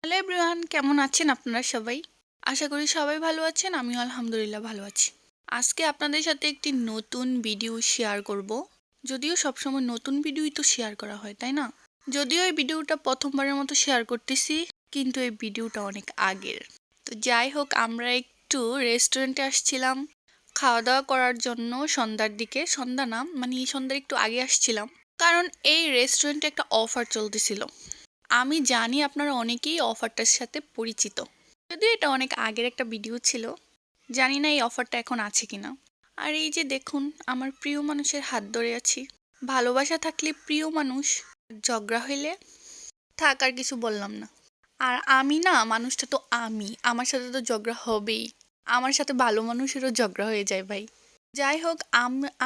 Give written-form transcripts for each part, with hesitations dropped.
Hello everyone, কেমন আছেন আপনারা সবাই? আশা করি সবাই ভালো আছেন। আমিও আলহামদুলিল্লাহ ভালো আছি। আজকে আপনাদের সাথে একটি নতুন ভিডিও শেয়ার করব। যদিও সবসময় নতুন ভিডিওই তো শেয়ার করা হয়, তাই না? যদিও এই ভিডিওটা প্রথমবারের মতো শেয়ার করতেছি, কিন্তু এই ভিডিওটা অনেক আগের। তো যাই হোক, আমরা একটু রেস্টুরেন্টে আসছিলাম খাওয়া দাওয়া করার জন্য সন্ধ্যার দিকে। সন্ধ্যা না, মানে সন্ধ্যার একটু আগে আসছিলাম, কারণ এই রেস্টুরেন্টে একটা অফার চলতেছিল। আমি জানি আপনারা অনেকেই অফারটার সাথে পরিচিত, যদিও এটা অনেক আগের একটা ভিডিও ছিল। জানি না এই অফারটা এখন আছে কিনা। আর এই যে দেখুন, আমার প্রিয় মানুষের হাত ধরে আছি। ভালোবাসা থাকলে প্রিয় মানুষ, ঝগড়া হইলে থাক, আর কিছু বললাম না। আর আমি না, মানুষটা তো আমার সাথে তো ঝগড়া হবেই। আমার সাথে ভালো মানুষেরও ঝগড়া হয়ে যায় ভাই। যাই হোক,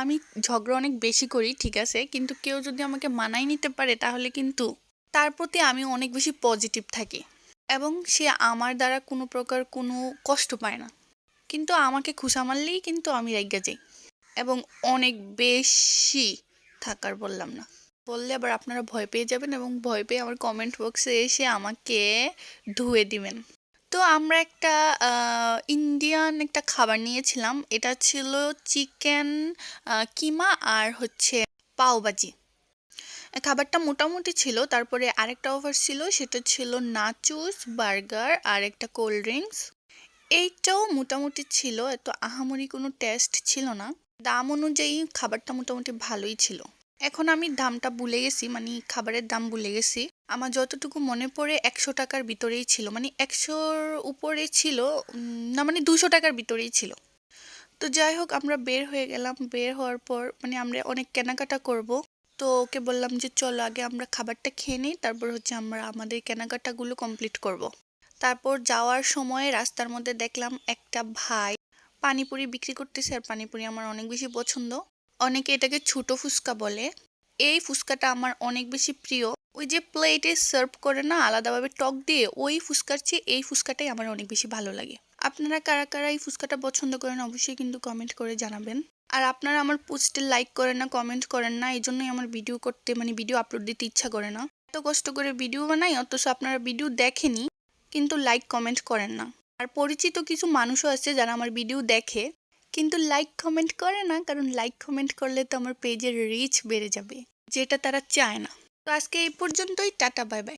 আমি ঝগড়া অনেক বেশি করি, ঠিক আছে, কিন্তু কেউ যদি আমাকে মানায় নিতে পারে তাহলে কিন্তু তার প্রতি আমি অনেক বেশি পজিটিভ থাকি, এবং সে আমার দ্বারা কোনো প্রকার কোনো কষ্ট পায় না। কিন্তু আমাকে খুশা মারলেই কিন্তু আমি রাইগা যাই, এবং অনেক বেশি থাকার বললাম না, বললে আবার আপনারা ভয় পেয়ে যাবেন এবং ভয় পেয়ে আমার কমেন্ট বক্সে এসে আমাকে ধুয়ে দিবেন। তো আমরা একটা ইন্ডিয়ান একটা খাবার নিয়েছিলাম। এটা ছিল চিকেন কিমা আর হচ্ছে পাওভাজি। খাবারটা মোটামুটি ছিল। তারপরে আরেকটা অফার ছিল, সেটা ছিল নাচোস, বার্গার আর একটা কোল্ড ড্রিঙ্কস। এইটাও মোটামুটি ছিল, এত আহামরি কোনো টেস্ট ছিল না। দাম অনুযায়ী খাবারটা মোটামুটি ভালোই ছিল। এখন আমি দামটা ভুলে গেছি, মানে খাবারের দাম ভুলে গেছি। আমার যতটুকু মনে পড়ে 100 টাকার ভিতরেই ছিল, মানে 100-র উপরে ছিল। না, মানে 200 টাকার ভিতরেই ছিল। তো যাই হোক, আমরা বের হয়ে গেলাম। বের হওয়ার পর মানে আমরা অনেক কেনাকাটা করব। তো ওকে বললাম যে চলো আগে আমরা খাবারটা খেয়ে নিই, তারপর হচ্ছে আমরা আমাদের কেনাকাটাগুলো কমপ্লিট করব। তারপর যাওয়ার সময় রাস্তার মধ্যে দেখলাম একটা ভাই পানিপুরি বিক্রি করতেছে। আর পানিপুরি আমার অনেক বেশি পছন্দ। অনেকে এটাকে ছোট ফুচকা বলে। এই ফুচকাটা আমার অনেক বেশি প্রিয়। ওই যে প্লেটে সার্ভ করে না আলাদাভাবে টক দিয়ে, ওই ফুচকার চেয়ে এই ফুচকাটাই আমার অনেক বেশি ভালো লাগে। আপনারা কারা কারা এই ফুচকাটা পছন্দ করেন অবশ্যই কিন্তু কমেন্ট করে জানাবেন। আর আপনারা আমার পোস্টে লাইক করেন না, কমেন্ট করেন না, এই জন্যই আমার ভিডিও করতে, মানে ভিডিও আপলোড দিতে ইচ্ছা করে না। এত কষ্ট করে ভিডিও বানাই, অথচ আপনারা ভিডিও দেখেনি কিন্তু লাইক কমেন্ট করেন না। আর পরিচিত কিছু মানুষও আছে যারা আমার ভিডিও দেখে কিন্তু লাইক কমেন্ট করে না, কারণ লাইক কমেন্ট করলে তো আমার পেজের রিচ বেড়ে যাবে, যেটা তারা চায় না। তো আজকে এই পর্যন্তই। Tata, bye bye.